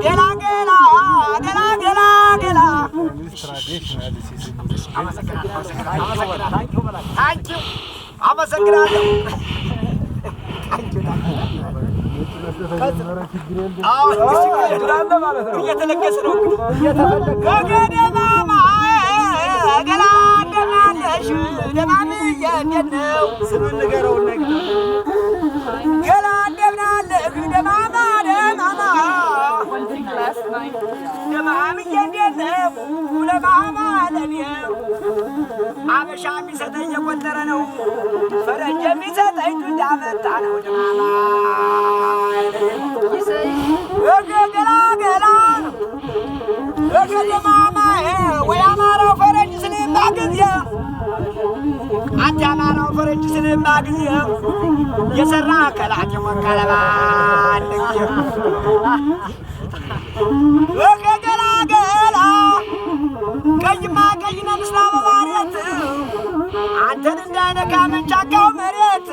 ገላ ገላ ገላ ገላ ገላ አመሰግናለሁ። እየተለገሰ ነው ከገደማማ ገላ እንደናለሽ ደማምዬ እንዴት ነው ስምን ንገረውን ነገር ገላ እንደምናለህ ደማማ ደማማ ደማምዬ እንዴት ነው ለማማ ለኔው አበሻ የሚሰጠኝ የቆጠረ ነው ፈረንጅ የሚሰጠኝ እንዳመጣ ነው ደማማ ገላ ደማማ ወይ አማራው ፈረንጅ ስንማ ጊዜ አንተ አማራው ፈረንጅ ስንማ ጊዜ የሰራ ከላት የሞከለባ ገላ ቀይማ ቀይ ነው ምስላም ማሬት አንተን እንዳይነካ መንጫካው መሬት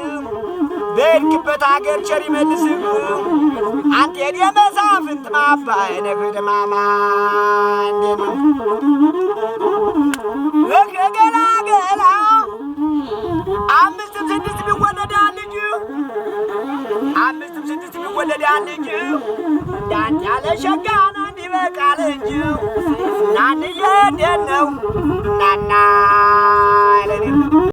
በልክበት አገር ቸር ይመልስ አንተ የመሳፍንት ማባይ ነህ ደማማ እንዴ ገላ አምስትም ስድስት ቢወለድ ልጅ አምስትም ስድስት ቢወለድ ልጅ ዳንት ያለ ሸጋ ነው እንዲበቃል እንጂ ናንዬ እንዴት ነው ናና